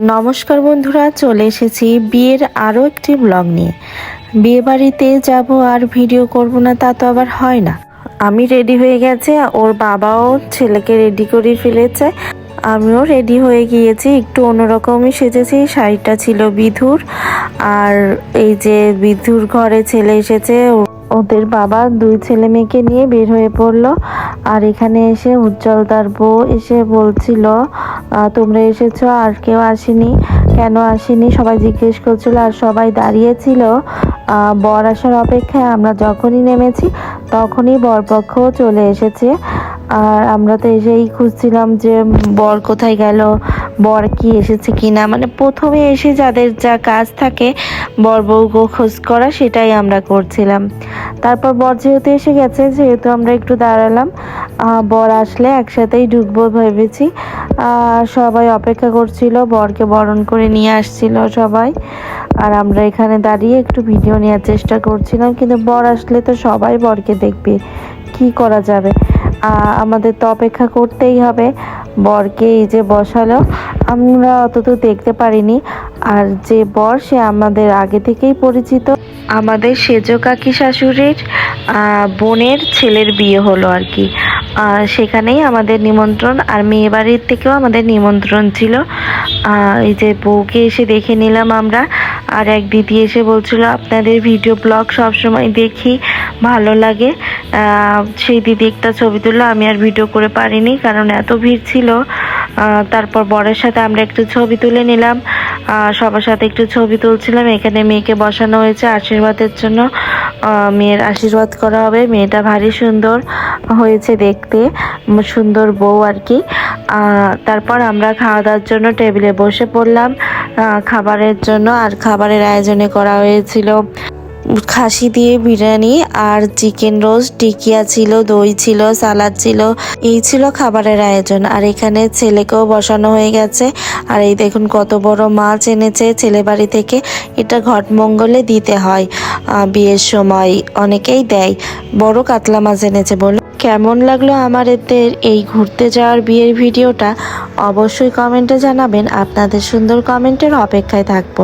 নমস্কার বন্ধুরা, চলে এসেছি বিয়ের আরও একটি ব্লগ নিয়ে। বিয়ে বাড়িতে যাব আর ভিডিও করব না তা তো আবার হয় না। আমি রেডি হয়ে গেছি, ওর বাবাও ছেলেকে রেডি করে ফেলেছে। আমিও রেডি হয়ে গিয়েছি, একটু অন্যরকমই সেজেছি। শাড়িটা ছিল বিধুর, আর এই যে বিধুর ঘরে ছেলে এসেছে, ওদের বাবা দুই ছেলে মেয়েকে নিয়ে বের হয়ে পড়লো। আর এখানে এসে উজ্জ্বল তার বউ এসে বলছিল, তোমরা এসেছো আর কেউ আসেনি, কেন আসেনি সবাই জিজ্ঞেস করছিল। আর সবাই দাঁড়িয়েছিল বর আসার অপেক্ষায়। আমরা যখনই নেমেছি তখনই বরপক্ষও চলে এসেছে। আর আমরা তো এসেই খুঁজছিলাম যে বর কোথায় গেল, বর কি এসেছে কিনা, মানে প্রথমে এসে যাদের যা কাজ থাকে বর বউ খোঁজ করা, সেটাই আমরা করছিলাম। তারপর বর যেহেতু এসে গেছে, যেহেতু আমরা একটু দাঁড়ালাম, বর আসলে একসাথেই ঢুকবো ভেবেছি। সবাই অপেক্ষা করছিল, বরকে বরণ করে নিয়ে আসছিল সবাই। আর আমরা এখানে দাঁড়িয়ে একটু ভিডিও নেওয়ার চেষ্টা করছিলাম, কিন্তু বর আসলে তো সবাই বরকে দেখবে, কি করা যাবে। আমাদের তো অপেক্ষা করতেই হবে। বরকে এই যে বসালো, আমরা অত তো দেখতে পারিনি। আর যে বর, সে আমাদের আগে থেকেই পরিচিত। আমাদের সেজো কাকি শাশুড়ির বোনের ছেলের বিয়ে হলো আর কি। সেখানেই আমাদের নিমন্ত্রণ, আর মেয়ে বাড়ির থেকেও আমাদের নিমন্ত্রণ ছিল। এই যে বউকে এসে দেখে নিলাম আমরা। আর এক দিদি এসে বলছিল, আপনাদের ভিডিও ব্লগ সবসময় দেখি, ভালো লাগে। সেই দিদি একটা ছবি তুললো, আমি আর ভিডিও করে পারিনি কারণ এত ভিড় ছিল। তারপর বরের সাথে আমরা একটু ছবি তুলে নিলাম, সবার সাথে একটু ছবি তুলছিলাম। এখানে মেয়েকে বসানো হয়েছে আশীর্বাদের জন্য, মেয়ের আশীর্বাদ করা হবে। মেয়েটা ভারী সুন্দর হয়েছে দেখতে, সুন্দর বউ আর কি। তারপর আমরা খাওয়া দাওয়ার জন্য টেবিলে বসে পড়লাম খাবারের জন্য। আর খাবারের আয়োজনে করা হয়েছিল খাসি দিয়ে বিরিয়ানি, আর চিকেন রোস্ট, টিকিয়া ছিল, দই ছিল, সালাদ ছিল। এই ছিল খাবারের আয়োজন। আর এখানে ছেলেকেও বসানো হয়ে গেছে। আর এই দেখুন কত বড় মাছ এনেছে ছেলে বাড়ি থেকে। এটা ঘটমঙ্গলে দিতে হয়, বিয়ের সময় অনেকেই দেয়। বড় কাতলা মাছ এনেছে বলে। কেমন লাগলো আমার এদের এই ঘুরতে যাওয়ার বিয়ের ভিডিওটা অবশ্যই কমেন্টে জানাবেন। আপনাদের সুন্দর কমেন্টের অপেক্ষায় থাকবো।